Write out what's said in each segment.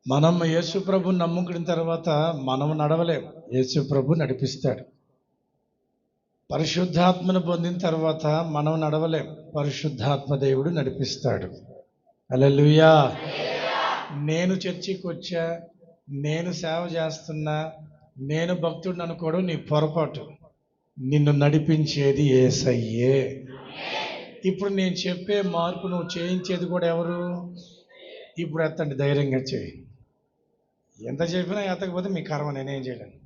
మనం యేసు ప్రభుని నమ్ముకున్న తర్వాత మనం నడవలేం, యేసు ప్రభు నడిపిస్తాడు. పరిశుద్ధాత్మను పొందిన తర్వాత మనం నడవలేం, పరిశుద్ధాత్మ దేవుడు నడిపిస్తాడు. హల్లెలూయా. నేను చర్చికి వచ్చా, నేను సేవ చేస్తున్నా, నేను భక్తుడిని అనుకోవడం నీ పొరపాటు. నిన్ను నడిపించేది యేసయ్యే. ఇప్పుడు నేను చెప్పే మార్పు నువ్వు చేయించేది కూడా ఎవరు? ఇప్పుడు ఎత్తండి, ధైర్యంగా చేయి. ఎంత చెప్పినా ఎత్తకపోతే మీ కర్మ, నేనేం చేయలేను.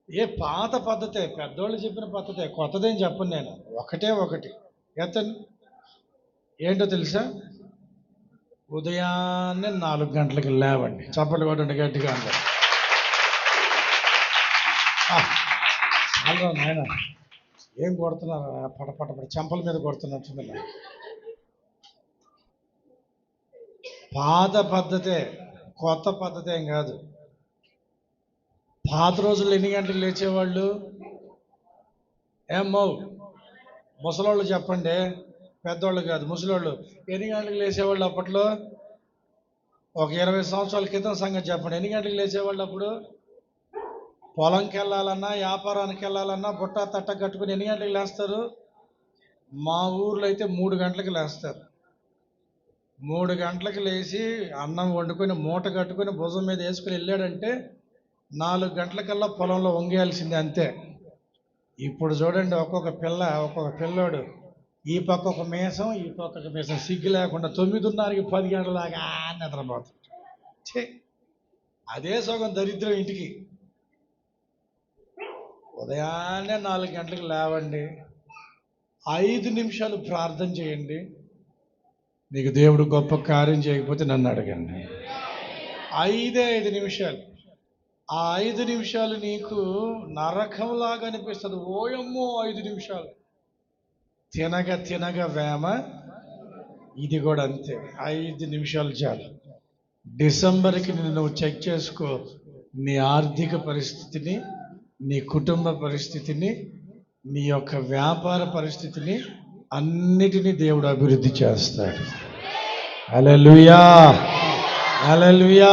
ఏ పాత పద్ధతే, పెద్దోళ్ళు చెప్పిన పద్ధతే, కొత్తదేం చెప్పను నేను. ఒకటి ఎత్తండి. ఏంటో తెలుసా? ఉదయాన్నే 4 గంటలకి లేవండి. చప్పట్లు కొట్టండి గట్టిగా అందరు. చాలా నాయన ఏం కొడుతున్నారు? పటపట చెంపల మీద కొడుతున్నట్టుంది. పాత పద్ధతే, కొత్త పద్ధతి ఏం కాదు. పాత రోజుల్లో ఎన్ని గంటలకు లేచేవాళ్ళు? ఏమో ముసలోళ్ళు చెప్పండి, పెద్దోళ్ళు కాదు, ముసలోళ్ళు ఎన్ని గంటలకు లేచేవాళ్ళు అప్పట్లో? ఒక 20 సంవత్సరాల క్రితం సంగతి చెప్పండి. ఎన్ని గంటలకు లేచేవాళ్ళు అప్పుడు? పొలంకి వెళ్ళాలన్నా, వ్యాపారానికి వెళ్ళాలన్నా బుట్ట తట్ట కట్టుకుని ఎన్ని గంటలకు లేస్తారు? మా ఊర్లో అయితే 3 గంటలకు లేస్తారు. 3 గంటలకు లేచి అన్నం వండుకొని మూట కట్టుకొని భుజం మీద వేసుకుని వెళ్ళాడంటే 4 గంటలకల్లా పొలంలో వంగేయాల్సిందే, అంతే. ఇప్పుడు చూడండి, ఒక్కొక్క పిల్లోడు ఈ పక్క ఒక మీసం, ఈ పక్క ఒక మీసం, సిగ్గు లేకుండా 9:30కి 10 గంటల దాకా నిద్రపోతాడు. అదే సగం దరిద్రం ఇంటికి. ఉదయాన్నే 4 గంటలకు లేవండి, 5 నిమిషాలు ప్రార్థన చేయండి. నీకు దేవుడు గొప్ప కార్యం చేయకపోతే నన్ను అడగండి. 5 నిమిషాలు. ఆ 5 నిమిషాలు నీకు నరకంలాగా అనిపిస్తుంది. ఓయమ్మో 5 నిమిషాలు. తినగా వేమ, ఇది కూడా అంతే. 5 నిమిషాలు చాలు. డిసెంబర్కి నువ్వు చెక్ చేసుకో, నీ ఆర్థిక పరిస్థితిని, నీ కుటుంబ పరిస్థితిని, నీ యొక్క వ్యాపార పరిస్థితిని అన్నిటినీ దేవుడు అభివృద్ధి చేస్తాడు. హల్లెలూయా, హల్లెలూయా.